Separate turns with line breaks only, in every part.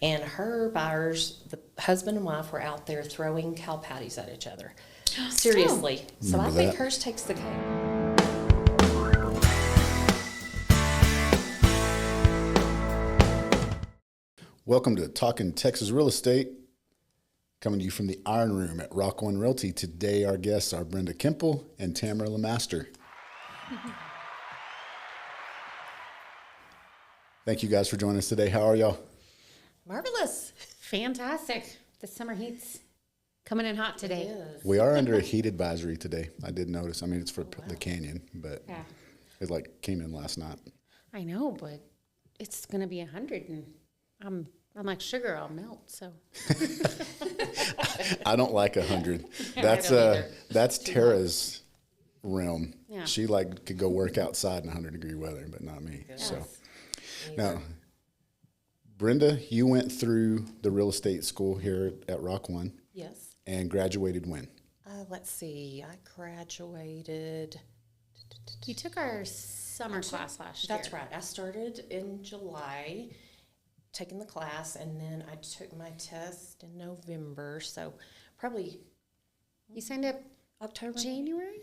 And her buyers, the husband and wife, were out there throwing cow patties at each other. Seriously. So I think hers takes the cake.
Welcome to Talkin Texas Real Estate, coming to you from the Iron Room at RockOne Realty. Today, our guests are Brenda Kuempel and Tamara Lemaster. Thank you guys for joining us today. How are y'all?
Marvelous.
Fantastic. The summer heat's coming in hot today.
We are under a heat advisory today. I did notice. I mean, it's for the canyon, but it came in last night.
I know, but it's going to be 100, and I'm like sugar. I'll melt. So
I don't like 100. That's Tara's realm. Yeah. She could go work outside in 100-degree weather, but not me. Yes. So now, Brenda, you went through the real estate school here at RockOne.
Yes.
And graduated when?
Let's see. I graduated.
You took our summer class last year.
That's right. I started in July, taking the class, and then I took my test in November. So probably.
You signed up
October?
January?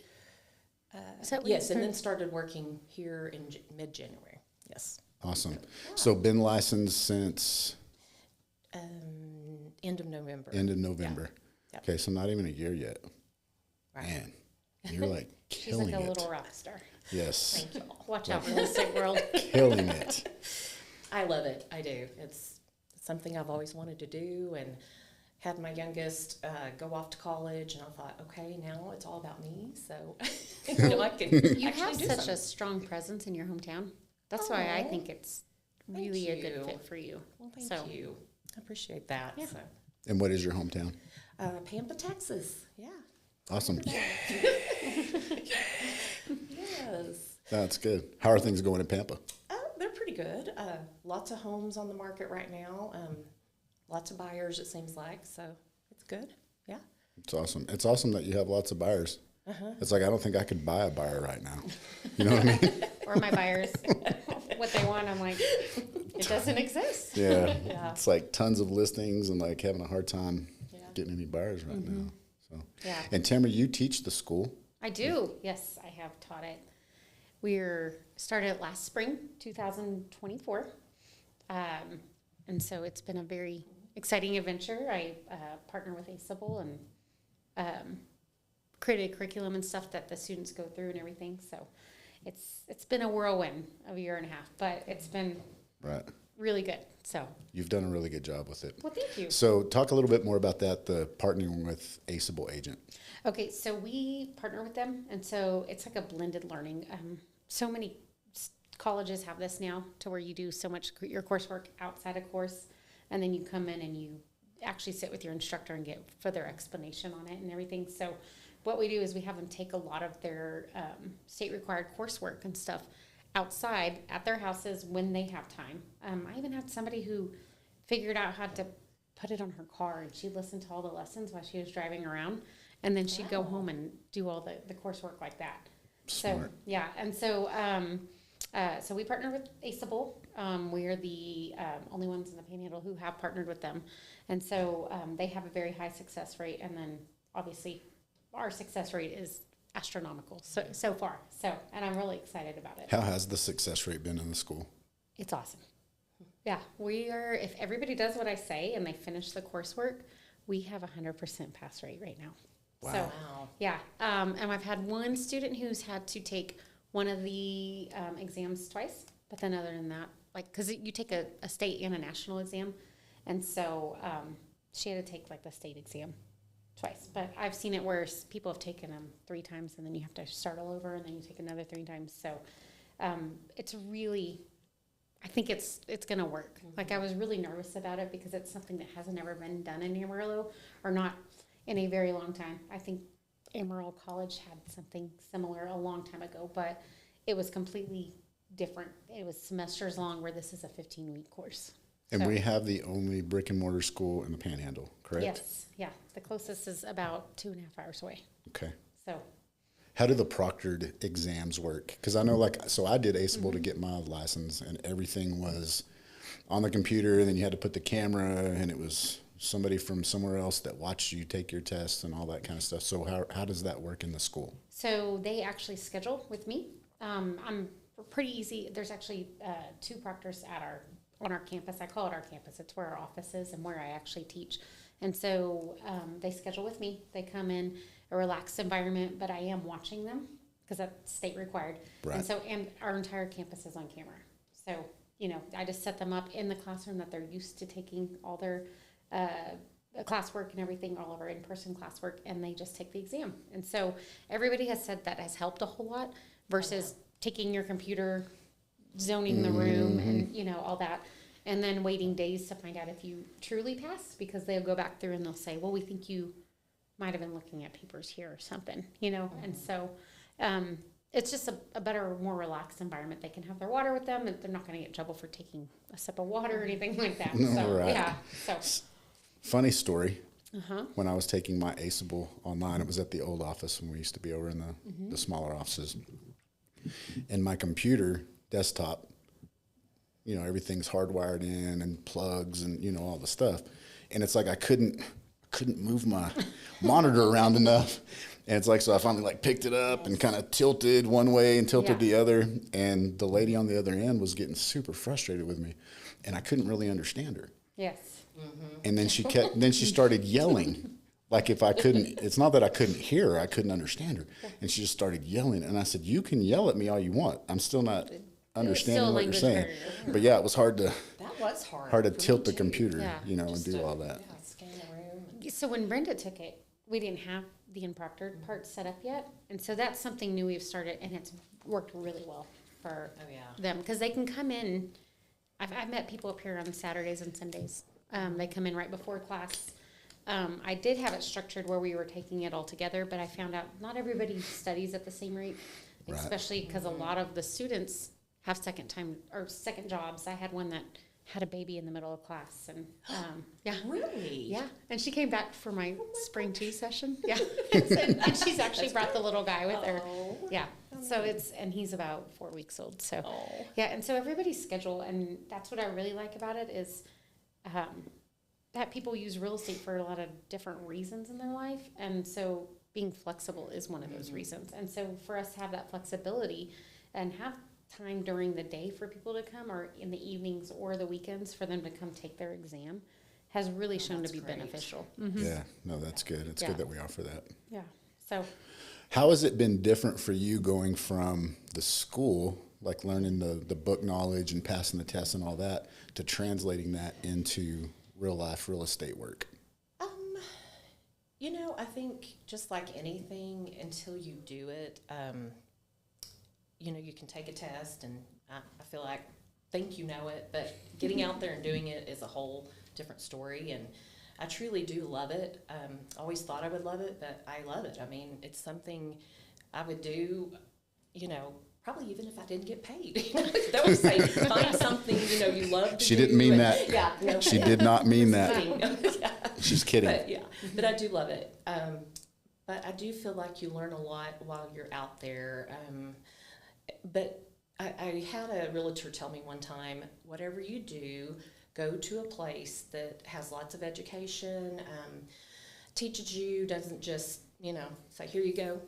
Yes, and then started working here in mid-January. Yes.
Awesome. Yeah. So been licensed since?
End of November.
End of November.
Yeah.
Okay, so not even a year yet.
Right.
Man, you're killing it.
She's like a little rock star.
Yes.
Thank you.
Watch out for the sick world.
Killing it.
I love it. I do. It's something I've always wanted to do, and had my youngest go off to college, and I thought, okay, now it's all about me. So I can.
You have such a strong presence in your hometown. That's why I think it's really a good fit for you.
Well, thank you. I appreciate that. Yeah. So.
And what is your hometown?
Pampa, Texas. Yeah.
Awesome.
Yes.
That's good. How are things going in Pampa?
They're pretty good. Lots of homes on the market right now. Lots of buyers, it seems like. So it's good. Yeah.
It's awesome. It's awesome that you have lots of buyers. It's like I don't think I could buy a buyer right now. You know what I mean?
Or my buyers, what they want, I'm like, it doesn't exist.
Yeah. It's like tons of listings and having a hard time getting any buyers right now. So.
Yeah.
And Tamara, you teach the school?
I do. Yes, I have taught it. We're started last spring, 2024. And so it's been a very exciting adventure. I partner with ASIBL and created a curriculum and stuff that the students go through and everything. So it's been a whirlwind of a year and a half, but it's been really good. So
you've done a really good job with it.
Well, thank you.
So talk a little bit more about that, the partnering with ASIBL agent.
Okay, so we partner with them, and so it's like a blended learning. So many colleges have this now to where you do so much your coursework outside of course, and then you come in and you actually sit with your instructor and get further explanation on it and everything. So what we do is we have them take a lot of their state-required coursework and stuff outside at their houses when they have time. I even had somebody who figured out how to put it on her car, and she listened to all the lessons while she was driving around, and then she'd go home and do all the coursework like that.
Smart.
So, yeah, and so so we partner with ASIBL. We are the only ones in the Panhandle who have partnered with them, and so they have a very high success rate, and then obviously our success rate is astronomical so far. So, and I'm really excited about it.
How has the success rate been in the school?
It's awesome. Yeah, we are. If everybody does what I say and they finish the coursework, we have 100% pass rate right now.
Wow.
So, yeah, and I've had one student who's had to take one of the exams twice, but then other than that, because you take a state and a national exam, and so she had to take the state exam twice. But I've seen it where people have taken them 3 times, and then you have to start all over, and then you take another 3 times. So it's really, I think it's going to work. I was really nervous about it because it's something that hasn't ever been done in Amarillo, or not in a very long time. I think Amarillo College had something similar a long time ago, but it was completely different. It was semesters long, where this is a 15-week course.
And we have the only brick and mortar school in the Panhandle, correct?
Yes, yeah. The closest is about 2.5 hours away.
Okay.
So,
How do the proctored exams work? Because I know, so I did ACEable to get my license, and everything was on the computer, and then you had to put the camera, and it was somebody from somewhere else that watched you take your tests and all that kind of stuff. So how does that work in the school?
so they actually schedule with me. I'm pretty easy. There's actually 2 proctors on our campus. I call it our campus. It's where our office is and where I actually teach. And so they schedule with me. They come in a relaxed environment, but I am watching them because that's state required.
Right.
And our entire campus is on camera. So, I just set them up in the classroom that they're used to taking all their classwork and everything, all of our in-person classwork, and they just take the exam. And so everybody has said that has helped a whole lot versus taking your computer, zoning the room, and all that, and then waiting days to find out if you truly passed, because they'll go back through and they'll say, well, we think you might have been looking at papers here or something, and so it's just a better, more relaxed environment. They can have their water with them, and they're not going to get in trouble for taking a sip of water or anything like that.
No,
So
right.
yeah, so
Funny story. When I was taking my ACEable online, it was at the old office when we used to be over in the smaller offices. And my computer desktop, everything's hardwired in and plugs and, all the stuff. And it's like I couldn't move my monitor around enough. And it's like, so I finally picked it up and kind of tilted one way and tilted the other. And the lady on the other end was getting super frustrated with me. And I couldn't really understand her.
yes.
And then she started yelling. Like if I couldn't, it's not that I couldn't hear her, I couldn't understand her. And she just started yelling. And I said, you can yell at me all you want. I'm still not understanding what you're saying. But yeah, it was hard to
That was hard.
hard to
for
tilt
me
the
too.
computer,
Yeah.
and
Just
do
to,
all that.
Yeah, scan the room.
So when Brenda took it, we didn't have the in-proctored part set up yet. And so that's something new we've started, and it's worked really well for them. Because they can come in. I've met people up here on Saturdays and Sundays. They come in right before class. I did have it structured where we were taking it all together, but I found out not everybody studies at the same rate,
Right.
especially because a lot of the students have second jobs. I had one that had a baby in the middle of class, and yeah.
Really?
Yeah, and she came back for my spring 2 session. Yeah, and she's actually brought the little guy with her. Yeah, so and he's about 4 weeks old. So yeah, and so everybody's schedule, and that's what I really like about it is that people use real estate for a lot of different reasons in their life, and so being flexible is one of those reasons. And so for us to have that flexibility and have time during the day for people to come, or in the evenings or the weekends for them to come take their exam, has really shown to be
great.
beneficial.
Yeah, no, that's good. It's good that we offer that.
Yeah. So
How has it been different for you going from the school, like learning the book knowledge and passing the tests and all that, to translating that into real life real estate work?
I think just like anything, until you do it, you can take a test, and I feel like think you know it, but getting out there and doing it is a whole different story. And I truly do love it. I always thought I would love it, but I love it. I mean, it's something I would do, probably even if I didn't get paid. That would say, find something, you love to do.
She didn't mean that.
Yeah. No,
She did not mean that.
yeah.
She's kidding.
But I do love it. But I do feel like you learn a lot while you're out there. But I had a realtor tell me one time, whatever you do, go to a place that has lots of education, teaches you, doesn't just, say, here you go,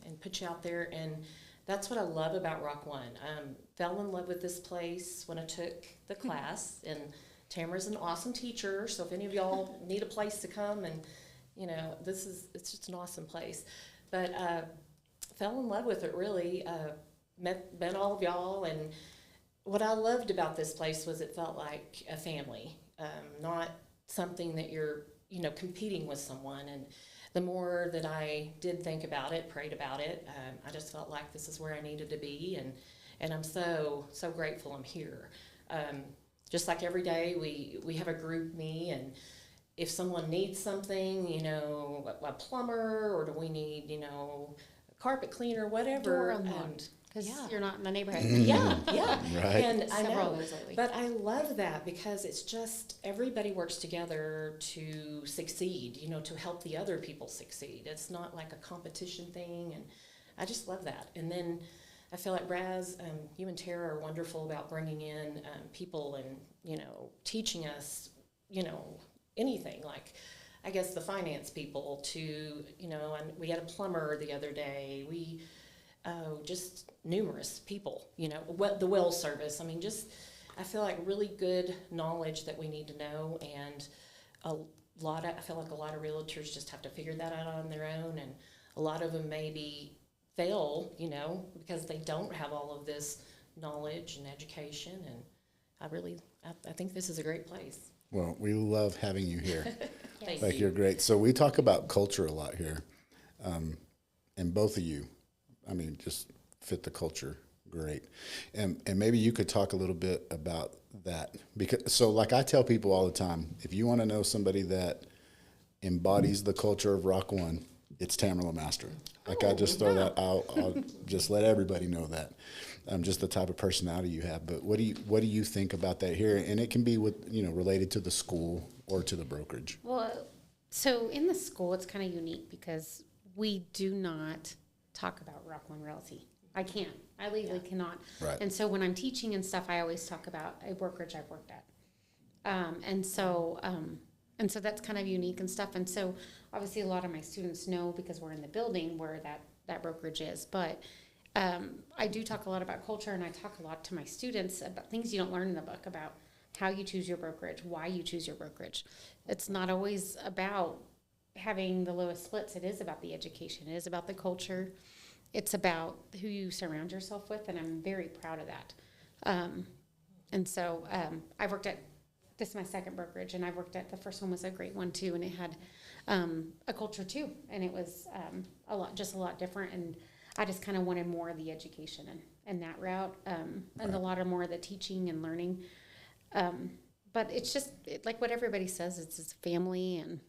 and put you out there. And that's what I love about RockOne. Fell in love with this place when I took the class, and Tamara's an awesome teacher, so if any of y'all need a place to come, and it's just an awesome place. But fell in love with it, really. Met all of y'all, and what I loved about this place was it felt like a family, not something that you're competing with someone. And the more that I did think about it, prayed about it, I just felt like this is where I needed to be, and I'm so grateful I'm here. Just like every day we have a group me, and if someone needs something, a plumber, or do we need, a carpet cleaner, whatever,
because
Yeah.
you're not in the neighborhood.
Yeah, yeah.
Right.
And I
Several
know,
of those lately.
but I love that because it's just everybody works together to succeed, to help the other people succeed. It's not like a competition thing, and I just love that. And then I feel like Raz, you and Tara are wonderful about bringing in people and, teaching us, anything like, I guess the finance people to, and we had a plumber the other day. Just numerous people, the well service. I mean, I feel like really good knowledge that we need to know, and I feel like a lot of realtors just have to figure that out on their own, and a lot of them maybe fail, because they don't have all of this knowledge and education, and I think this is a great place.
Well, we love having you here.
Thank
Like,
you.
you're great. So we talk about culture a lot here, and both of you, I mean, just fit the culture great. And maybe you could talk a little bit about that, because like I tell people all the time, if you want to know somebody that embodies the culture of RockOne, it's Tamara Lemaster. Like, I just throw that out. I'll just let everybody know that. Just the type of personality you have. But what do you think about that here? And it can be related to the school or to the brokerage.
Well, so in the school, it's kind of unique because we do not talk about RockOne Realty. I can't. I legally cannot.
Right.
And so when I'm teaching and stuff, I always talk about a brokerage I've worked at. And so that's kind of unique and stuff. And so obviously a lot of my students know because we're in the building where that brokerage is. But I do talk a lot about culture, and I talk a lot to my students about things you don't learn in the book about how you choose your brokerage, why you choose your brokerage. It's not always about having the lowest splits. It is about the education. It is about the culture. It's about who you surround yourself with, and I'm very proud of that. And so I worked at, this is my second brokerage, and I worked at, the first one was a great one too, and it had a culture too, and it was a lot different, and I just kind of wanted more of the education and that route, and a lot of more of the teaching and learning. But it's just like what everybody says, it's family, and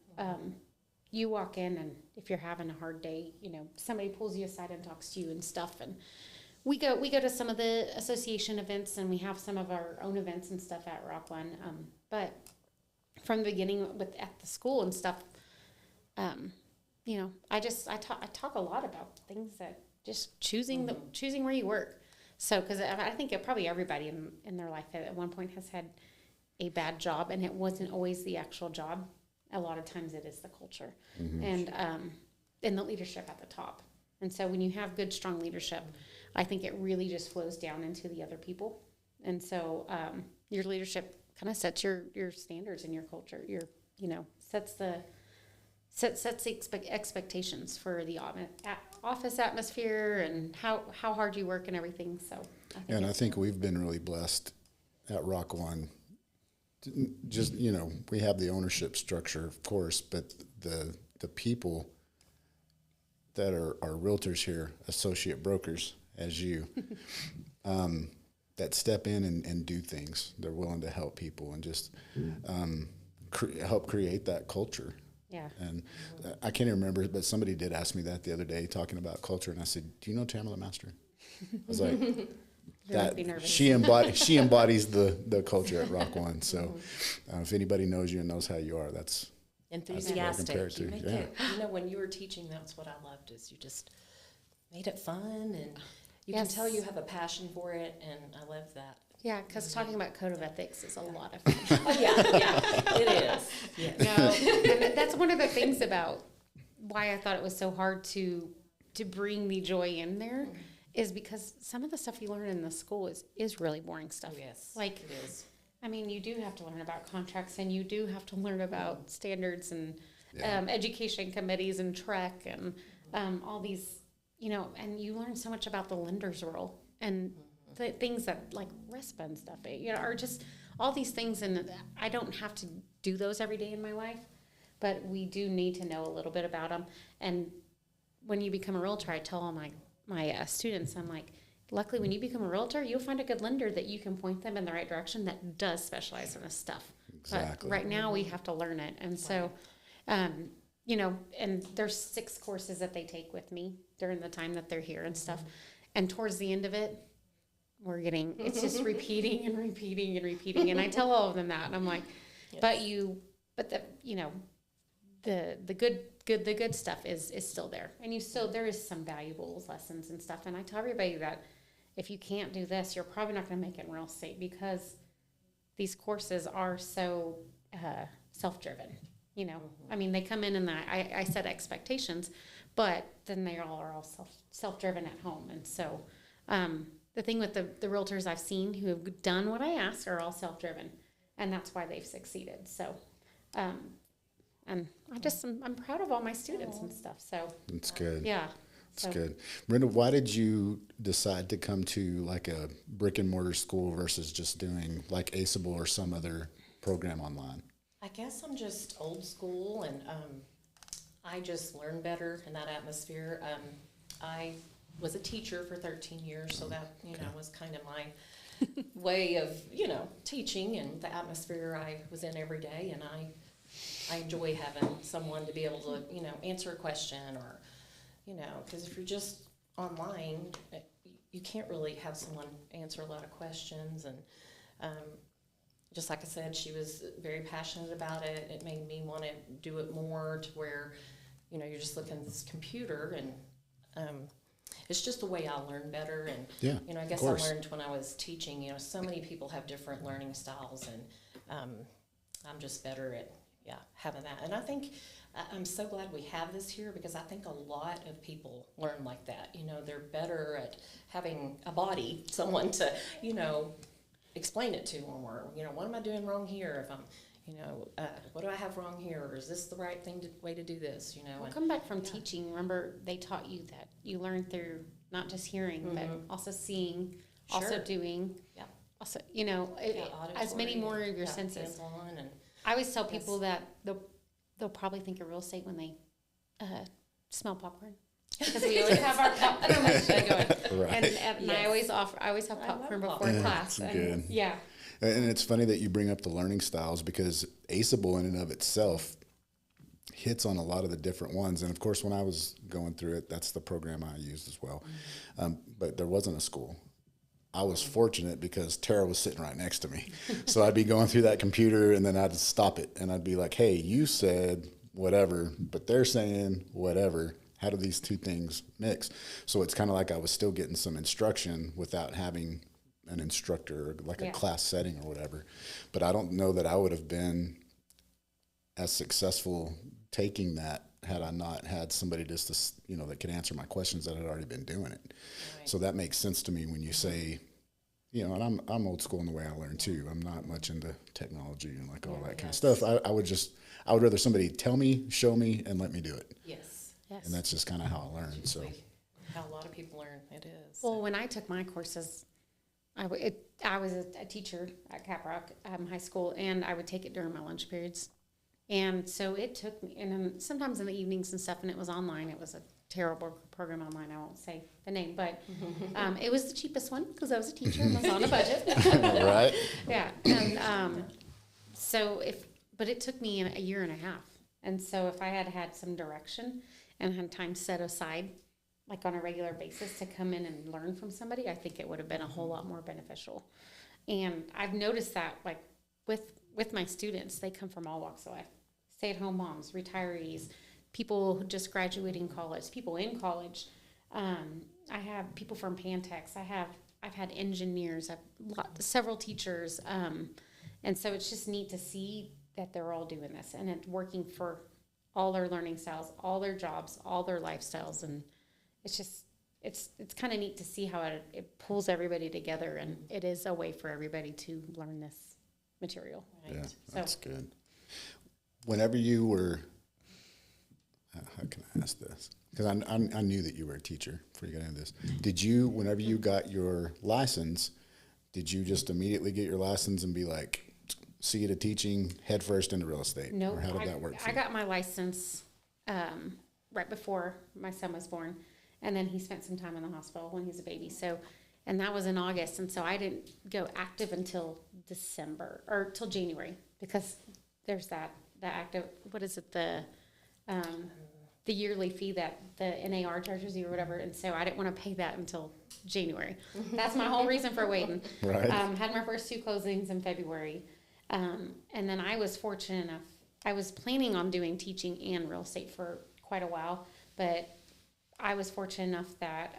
you walk in, and if you're having a hard day, somebody pulls you aside and talks to you and stuff. And we go to some of the association events, and we have some of our own events and stuff at RockOne. But from the beginning at the school and stuff, I talk a lot about things that just choosing where you work. So, because I think probably everybody in their life at one point has had a bad job, and it wasn't always the actual job. A lot of times it is the culture and the leadership at the top. And so when you have good, strong leadership, I think it really just flows down into the other people. And so your leadership kind of sets your standards and your culture. Sets the expectations for the office atmosphere and how hard you work and everything. So
I think we've been really blessed at RockOne. Just, we have the ownership structure, of course, but the people that are realtors here, associate brokers, as you, that step in and do things. They're willing to help people and just help create that culture.
Yeah.
And I can't even remember, but somebody did ask me that the other day, talking about culture, and I said, "Do you know Tamara Lemaster?" I was like, she embodies the culture at RockOne. So if anybody knows you and knows how you are, that's
enthusiastic.
That's
You
what I
make
compare
it. When you were teaching, that's what I loved. Is you just made it fun, and you
Yes.
can tell you have a passion for it, and I love that.
Yeah, because talking about code of ethics is a lot of fun.
Oh yeah, it is. Yes.
No, and that's one of the things about why I thought it was so hard to bring the joy in there, is because some of the stuff you learn in the school is really boring stuff.
Oh, yes,
like
it is.
I mean, you do have to learn about contracts, and you do have to learn about standards and education committees and TREC and all these, and you learn so much about the lender's role and the things that like RESPA and stuff, are just all these things. And I don't have to do those every day in my life, but we do need to know a little bit about them. And when you become a realtor, I tell all my students, I'm like, luckily when you become a realtor, you'll find a good lender that you can point them in the right direction that does specialize in this stuff.
Exactly.
But right now we have to learn it. And so, and there's 6 courses that they take with me during the time that they're here and stuff. and towards the end of it, it's just repeating and repeating and repeating. And I tell all of them that, and I'm like, yes. The good stuff is still there. And there is some valuable lessons and stuff. And I tell everybody that if you can't do this, you're probably not going to make it in real estate, because these courses are so self-driven. I mean, they come in and I set expectations, but then they all are all self-driven at home. And so the thing with the realtors I've seen who have done what I asked are all self-driven, and that's why they've succeeded. So, and I'm proud of all my students and stuff. So
that's good.
Yeah.
That's good. Brenda, why did you decide to come to like a brick and mortar school versus just doing like ACEable or some other program online?
I guess I'm just old school, and I just learn better in that atmosphere. I was a teacher for 13 years, so that, was kind of my way of, teaching, and the atmosphere I was in every day. And I enjoy having someone to be able to, answer a question, or, because if you're just online, you can't really have someone answer a lot of questions. And just like I said, she was very passionate about it. It made me want to do it more, to where, you're just looking at this computer, and it's just the way I learn better. And, I guess I learned when I was teaching, so many people have different learning styles, and I'm just better at, having that. And I think I'm so glad we have this here, because I think a lot of people learn like that. They're better at having a body, someone to, explain it to them, or, what am I doing wrong here? If I'm, what do I have wrong here? Or is this the right way to do this?
Well, come back from teaching. Remember, they taught you that you learn through not just hearing, but also seeing, also doing. Yeah. Also, as many more of your senses. And I always tell people that they'll probably think of real estate when they smell popcorn. Because we always have our popcorn. Right. And I always have popcorn before class.
Good.
Yeah.
And it's funny that you bring up the learning styles, because ACEable in and of itself hits on a lot of the different ones. And of course, when I was going through it, that's the program I used as well. But there wasn't a school. I was fortunate because Tara was sitting right next to me. So I'd be going through that computer, and then I'd stop it, and I'd be like, hey, you said whatever, but they're saying whatever. How do these two things mix? So it's kind of like I was still getting some instruction without having an instructor, like a class setting or whatever. But I don't know that I would have been as successful taking that had I not had somebody just to, that could answer my questions that had already been doing it. Right. So that makes sense to me when you say, and I'm old school in the way I learn too. I'm not much into technology and like all that kind of stuff. I would rather somebody tell me, show me, and let me do it.
Yes.
And that's just kind of how I learned. So
how a lot of people learn, it is.
Well, when I took my courses, I was a teacher at Caprock High School, and I would take it during my lunch periods. And so it took me, and sometimes in the evenings and stuff, and it was online. It was a terrible program online. I won't say the name, but it was the cheapest one because I was a teacher and was on a budget.
Right.
Yeah. And but it took me a year and a half. And so if I had had some direction and had time set aside, like on a regular basis, to come in and learn from somebody, I think it would have been a whole lot more beneficial. And I've noticed that, like, with my students, they come from all walks of life. Stay-at-home moms, retirees, people just graduating college, people in college. I have people from Pantex. I've had engineers, several teachers. And so it's just neat to see that they're all doing this, and it's working for all their learning styles, all their jobs, all their lifestyles. And it's just, it's kind of neat to see how it pulls everybody together, and it is a way for everybody to learn this material.
Right? Yeah, that's good. Whenever you were, how can I ask this? Because I knew that you were a teacher before you got into this. Whenever you got your license, did you just immediately get your license and be like, see you to teaching, head first into real estate?
No,
or how did that work for you?
I got my license right before my son was born, and then he spent some time in the hospital when he was a baby. So, and that was in August, and so I didn't go active until December or till January, because there's that active. What is it? The the yearly fee that the NAR charges you or whatever, and so I didn't want to pay that until January. That's my whole reason for waiting.
Right.
Had my first 2 closings in February, and then I was fortunate enough. I was planning on doing teaching and real estate for quite a while, but I was fortunate enough that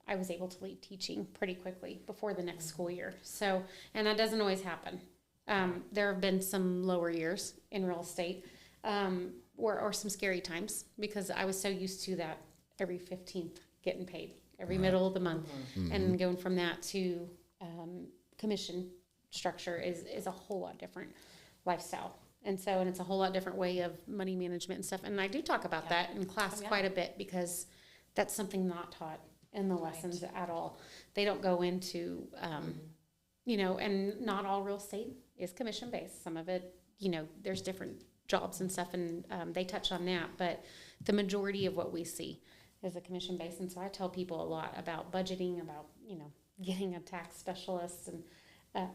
I was able to leave teaching pretty quickly before the next school year. So, and that doesn't always happen. There have been some lower years in real estate, or some scary times, because I was so used to that every 15th getting paid every middle of the month, and going from that to commission structure is a whole lot different lifestyle. And it's a whole lot different way of money management and stuff. And I do talk about that in class quite a bit, because that's something not taught in the lessons at all. They don't go into, and not all real estate is commission based. Some of it, there's different jobs and stuff, and they touch on that. But the majority of what we see is a commission based. And so I tell people a lot about budgeting, about, getting a tax specialist, and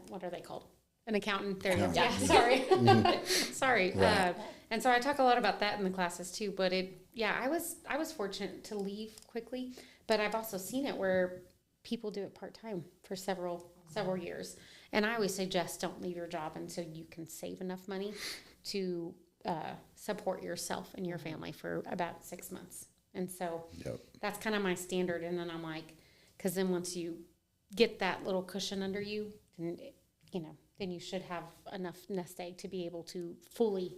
what are they called? An accountant. There. Yeah. Sorry. Sorry.
Right.
And so I talk a lot about that in the classes too. But I was fortunate to leave quickly, but I've also seen it where people do it part time for several years. And I always suggest don't leave your job until you can save enough money to support yourself and your family for about 6 months. And so that's kind of my standard. And then I'm like, because then once you get that little cushion under you, and then you should have enough nest egg to be able to fully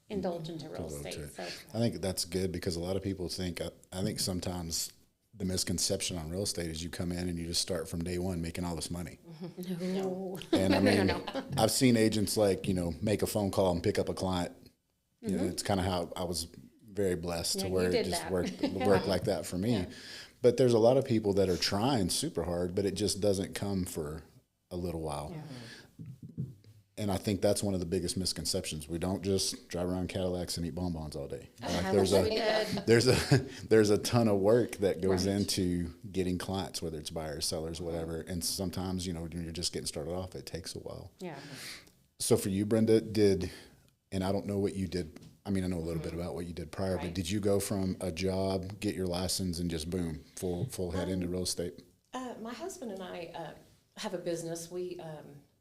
indulge into real estate. So
I think that's good, because a lot of people think, I think sometimes the misconception on real estate is you come in and you just start from day one making all this money.
No.
And I mean, I've seen agents make a phone call and pick up a client. It's kind of how I was very blessed to where it just worked like that for me. Yeah. But there's a lot of people that are trying super hard, but it just doesn't come for a little while. Yeah. And I think that's one of the biggest misconceptions. We don't just drive around Cadillacs and eat bonbons all day. There's a ton of work that goes into getting clients, whether it's buyers, sellers, whatever. And sometimes, when you're just getting started off, it takes a while. Yeah. So for you, Brenda, and I don't know what you did. I mean, I know a little bit about what you did prior, but did you go from a job, get your license, and just boom, full head into real estate?
My husband and I have a business.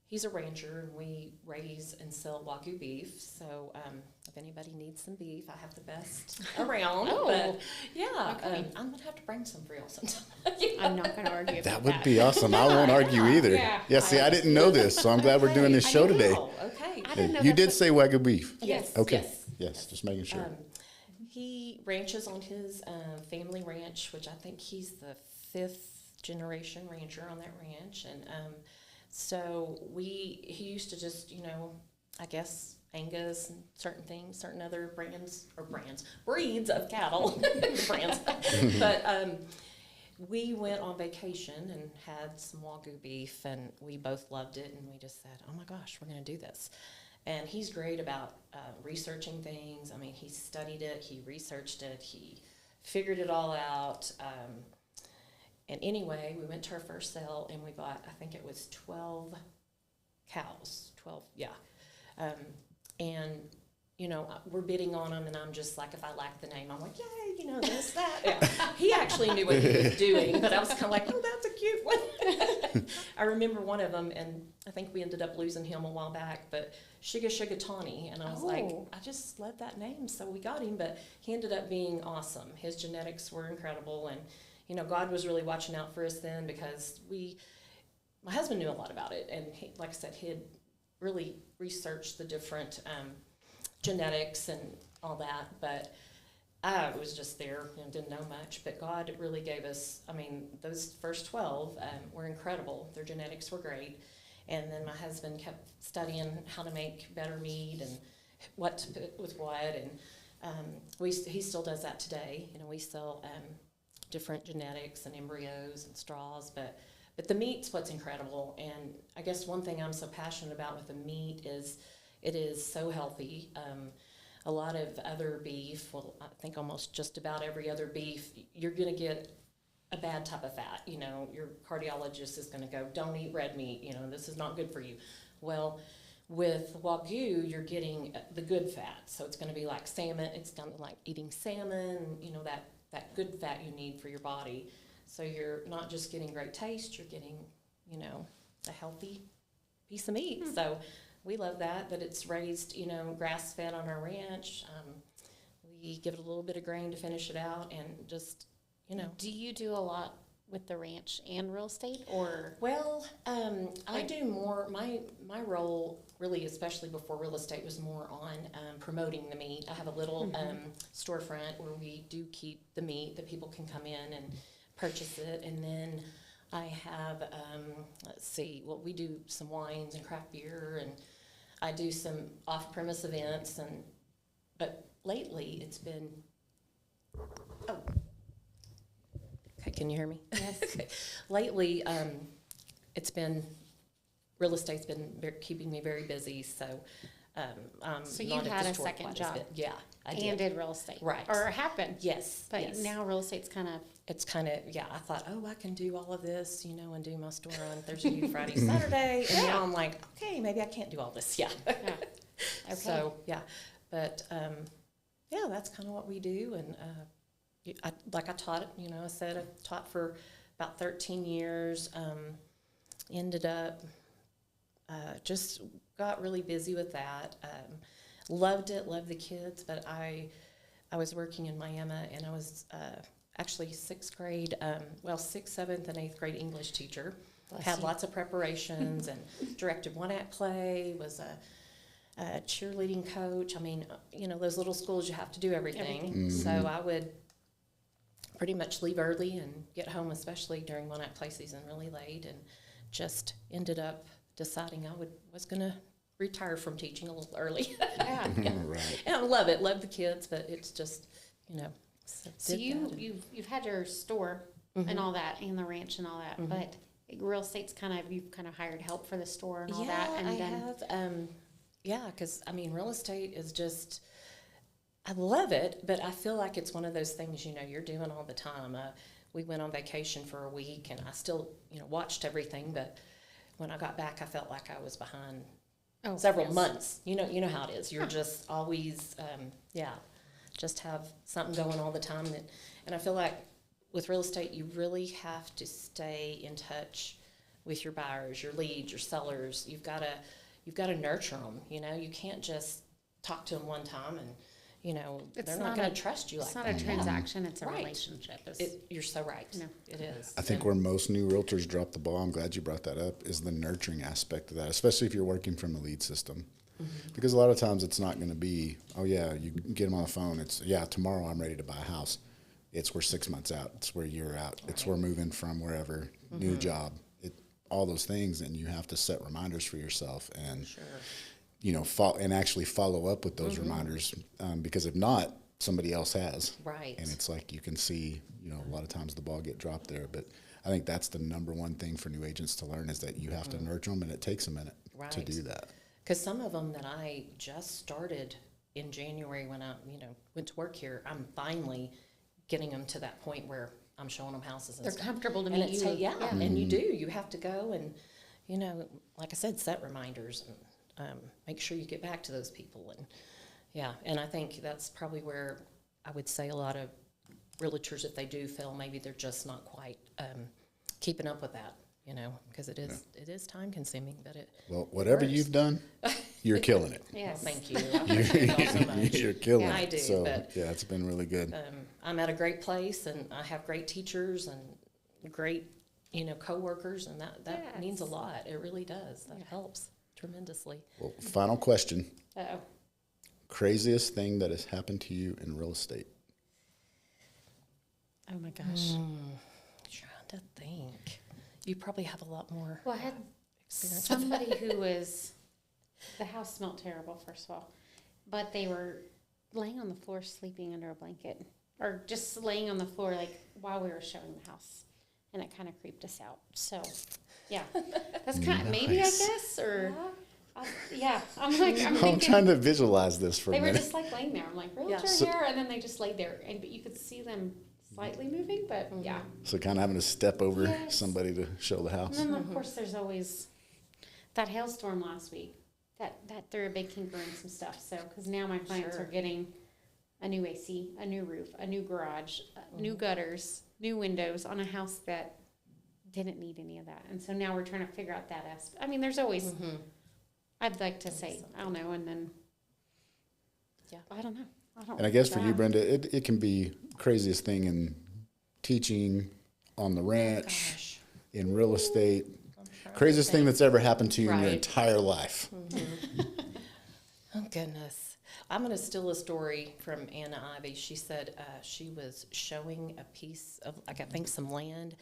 He's a rancher, and we raise and sell Wagyu beef. So if anybody needs some beef, I have the best around. But I'm going to have to bring some for y'all sometime.
I'm not going to argue about
that. That would be awesome. I won't argue either. Yeah, see, I didn't know this, so I'm glad we're doing this show today.
Okay.
I didn't know
you did say Wagyu beef.
Yes.
Okay. Yes, just making sure.
He ranches on his family ranch, which I think he's the 5th generation rancher on that ranch. And so he used to just, I guess, Angus and certain other breeds of cattle, brands. But we went on vacation and had some Wagyu beef, and we both loved it, and we just said, oh my gosh, we're going to do this. And he's great about researching things. I mean, he studied it, he researched it, he figured it all out. And anyway, we went to our first sale, and we bought, I think it was 12 cows, 12, yeah. And, we're bidding on them, and I'm just like, if I like the name, I'm like, yay, this, that. Yeah. He actually knew what he was doing, but I was kind of like, oh, that's a cute one. I remember one of them, and I think we ended up losing him a while back, but Sugar Tawny, and I was like, I just love that name, so we got him, but he ended up being awesome. His genetics were incredible, and God was really watching out for us then, because my husband knew a lot about it, and he, like I said, he had really researched the different genetics and all that, but I was just there and didn't know much, but God really gave us, those first 12 were incredible. Their genetics were great, and then my husband kept studying how to make better meat and what to put with what, and he still does that today. We sell different genetics and embryos and straws, but the meat's what's incredible. And I guess one thing I'm so passionate about with the meat is it is so healthy. A lot of other beef, well, I think almost just about every other beef, you're going to get a bad type of fat. Your cardiologist is going to go, don't eat red meat, this is not good for you. Well, With Wagyu, you're getting the good fat. So it's going to be like salmon. It's kind of like eating salmon, you know, that good fat you need for your body. So you're not just getting great taste, you're getting, you know, a healthy piece of meat. So we love that, but it's raised, you know, grass-fed on our ranch. We give it a little bit of grain to finish it out, and just, you know.
Do you do a lot with the ranch and real estate, or?
Well, I do more, my role really, especially before real estate, was more on promoting the meat. I have a little storefront where we do keep the meat that people can come in and purchase it. And then I have, let's see, well, we do some wines and craft beer, and I do some off-premise events. But lately it's been, okay, can you hear me?
Yes.
Okay. Lately, it's been, real estate's been keeping me very busy, so I'm
So you
not at
had
the
a
store
second
quite as
job.
bit. Yeah, I
And
did.
did real estate.
Right.
Or happened.
Yes,
But
yes.
now real estate's kind of.
It's kind of, yeah, I thought, oh, I can do all of this, you know, and do my store on Thursday, Friday, Saturday, and now I'm like, okay, maybe I can't do all this, yeah.
Yeah. Okay.
So, yeah, but, yeah, that's kind of what we do, and, like I taught, you know, I said I taught for about 13 years, ended up, just got really busy with that, loved it, loved the kids, but I was working in Miami, and I was, actually 6th grade, 6th, 7th, and 8th grade English teacher.
Bless
Had
you.
lots of preparations and directed one-act play, was a cheerleading coach. I mean, you know, those little schools, you have to do everything. So I would pretty much leave early and get home, especially during one-act play season, really late, and just ended up deciding I was going to retire from teaching a little early.
Yeah.
Right.
And I love it, love the kids, but it's just, you know.
So you've had your store and all that, and the ranch and all that, but real estate's you've kind of hired help for the store and all that. And
I
then
have. Yeah, because I mean, real estate is just, I love it, but I feel like it's one of those things, you know, you're doing all the time. We went on vacation for a week, and I still, you know, watched everything, but when I got back, I felt like I was behind several months. You know how it is. You're just always, just have something going all the time. And I feel like with real estate, you really have to stay in touch with your buyers, your leads, your sellers. You've got to nurture them. You know, you can't just talk to them one time and, you know, they're not going to trust you like that.
It's not a transaction, it's a
Right.
relationship.
You're so right.
No.
It is.
I think where most new realtors drop the ball, I'm glad you brought that up, is the nurturing aspect of that, especially if you're working from a lead system. Because a lot of times it's not going to be, oh, yeah, you get them on the phone. It's, yeah, tomorrow I'm ready to buy a house. It's we're 6 months out. It's we're a year out. It's we're moving from wherever, new job, all those things. And you have to set reminders for yourself and, you know, actually follow up with those reminders. Because if not, somebody else has.
Right.
And it's like you can see, you know, a lot of times the ball get dropped there. But I think that's the number one thing for new agents to learn is that you have to nurture them, and it takes a minute to
Right.
do that.
Because some of them that I just started in January when I, you know, went to work here, I'm finally getting them to that point where I'm showing them houses and
They're
stuff.
comfortable to
And
meet
it's,
you.
yeah, and you do. You have to go and, you know, like I said, set reminders and make sure you get back to those people. And, yeah, and I think that's probably where I would say a lot of realtors, if they do fail, maybe they're just not quite keeping up with that. You know, because it is time consuming, but
Well, whatever
works.
you've done, you're killing it.
Yes.
Thank you. I appreciate y'all so much.
You're killing
Yeah,
it.
I do,
So,
but,
yeah, it's been really good.
I'm at a great place, and I have great teachers and great, you know, coworkers, and that means a
Yes.
lot. It really does. That helps tremendously.
Well, final question.
Uh-oh.
Craziest thing that has happened to you in real estate?
Oh my gosh.
Trying to think. You probably have a lot more
Well, I had
experience.
somebody who was, the house smelled terrible, first of all, but they were laying on the floor sleeping under a blanket, or just laying on the floor like while we were showing the house, and it kind of creeped us out. So, yeah, that's kind of maybe I
Nice.
guess, or yeah, I'm
I'm
thinking
trying to visualize this for a
they were
minute.
just like laying there. I'm like, realtor
Yeah.
So-
here, and then they just laid there, and but you could see them slightly moving, but yeah.
So kind of having to step over
Yes.
somebody to show the house.
And then, of course, there's always that hailstorm last week. that threw a big kinker in some stuff. So, because now my clients are getting a new AC, a new roof, a new garage, new gutters, new windows on a house that didn't need any of that. And so now we're trying to figure out that aspect. I mean, there's always, I'd like to say, I don't know, and then, I don't know.
And I guess for you, Brenda, it can be craziest thing in teaching, on the ranch, in real estate. Craziest thing that's ever happened to you in your entire life.
Oh, goodness. I'm going to steal a story from Anna Ivy. She said she was showing a piece of, like, I think some land,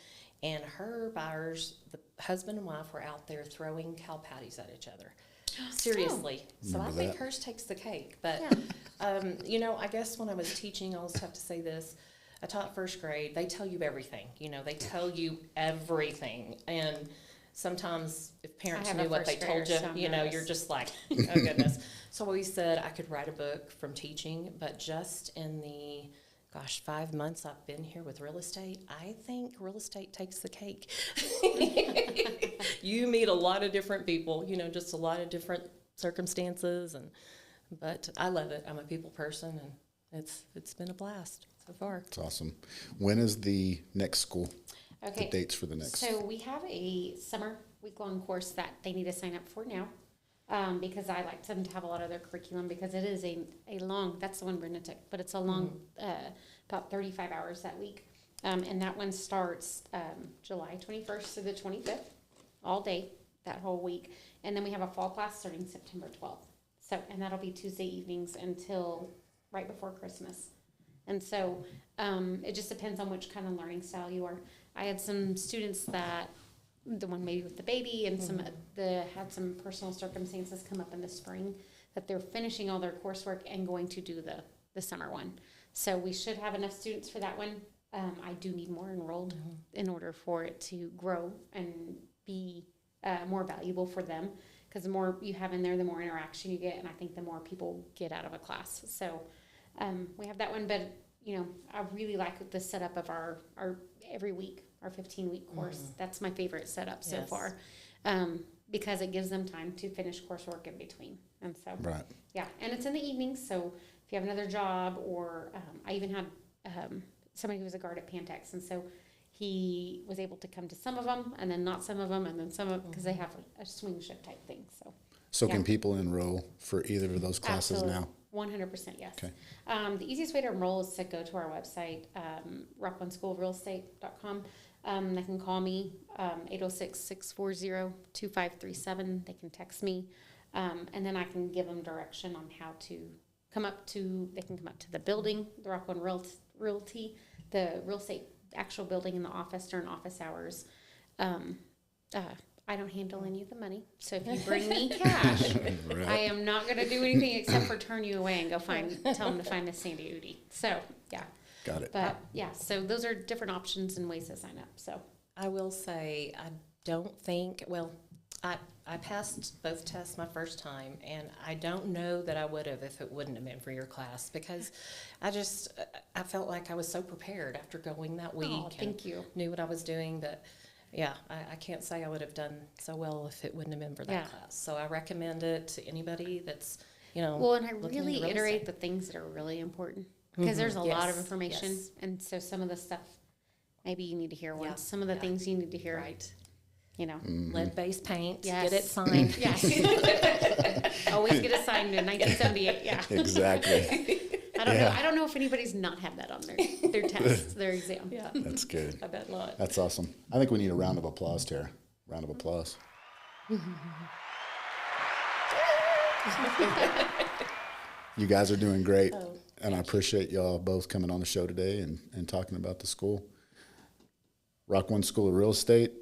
and her buyers, the husband and wife, were out there throwing cow patties at each other. Seriously. So I think hers takes the cake. But, you know, I guess when I was teaching, I always have to say this. I taught first grade. They tell you everything. You know, they tell you everything. And sometimes if parents knew what they told you, you know, you're just like, oh, goodness. So I always said I could write a book from teaching, but just in the, 5 months I've been here with real estate, I think real estate takes the cake. You meet a lot of different people, you know, just a lot of different circumstances, but I love it. I'm a people person, and it's been a blast so far.
It's awesome. When is the next school?
Okay.
The dates for the next.
So we have a summer week-long course that they need to sign up for now, because I like them to have a lot of their curriculum, because it is a long, that's the one Brenda took, but it's a long, about 35 hours that week. And that one starts July 21st to the 25th, all day, that whole week. And then we have a fall class starting September 12th. So, and that'll be Tuesday evenings until right before Christmas. And so it just depends on which kind of learning style you are. I had some students that, the one maybe with the baby, and some had some personal circumstances come up in the spring, that they're finishing all their coursework and going to do the summer one. So we should have enough students for that one. I do need more enrolled in order for it to grow and be more valuable for them, because the more you have in there, the more interaction you get, and I think the more people get out of a class. So we have that one, but you know, I really like the setup of our every week, our 15-week course. That's my favorite setup so far, because it gives them time to finish coursework in between. And so, yeah, and it's in the evenings, so if you have another job, or I even had somebody who was a guard at Pantex, and so he was able to come to some of them, and then not some of them, and then some of, because they have a swing shift type thing. So
can people enroll for either of those classes now?
100%, yes.
Okay.
The easiest way to enroll is to go to our website, RockOneSchoolRealEstate.com. They can call me, 806-640-2537. They can text me, and then I can give them direction on how to come up to, they can come up to the building, the RockOne Realty, the real estate actual building in the office during office hours. I don't handle any of the money, so if you bring me cash, I am not going to do anything except for turn you away and go tell them to find Miss Sandy Udi. So, yeah.
Got it.
But, yeah, so those are different options and ways to sign up. So
I will say, I don't think, well, I passed both tests my first time, and I don't know that I would have if it wouldn't have been for your class, because I felt like I was so prepared after going that week.
Oh, thank you.
Knew what I was doing, but yeah, I can't say I would have done so well if it wouldn't have been for that class. So I recommend it to anybody that's, you know.
Well, and I really iterate the things that are really important, because there's a lot of information, and so some of the stuff maybe you need to hear once. Some of the things you need to hear.
Right.
You know,
lead-based paint. Get it signed.
Yes. Always get it signed in 1978. Yeah.
Exactly.
I don't know. I don't know if anybody's not had that on their test, their exam.
Yeah.
That's good.
I bet not.
That's awesome. I think we need a round of applause, Tara. Round of applause. You guys are doing great, and I appreciate y'all both coming on the show today and talking about the school. RockOne School of Real Estate.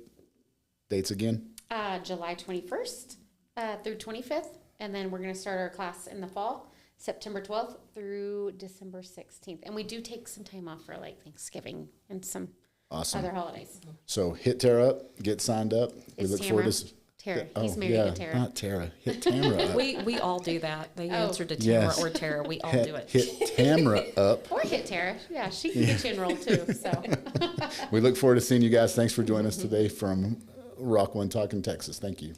Dates again?
July 21st through 25th, and then we're going to start our class in the fall, September 12th through December 16th. And we do take some time off for like Thanksgiving and some other holidays.
So hit Tara up, get signed up. We look forward to
Tara. He's married to Tara.
Not Tara. Hit Tamara up.
We all do that. They answer to Tamara or Tara. We all do it.
Hit Tamara up.
Or hit Tara. Yeah, she can get you enrolled too. So
we look forward to seeing you guys. Thanks for joining us today from RockOne Talkin Texas. Thank you.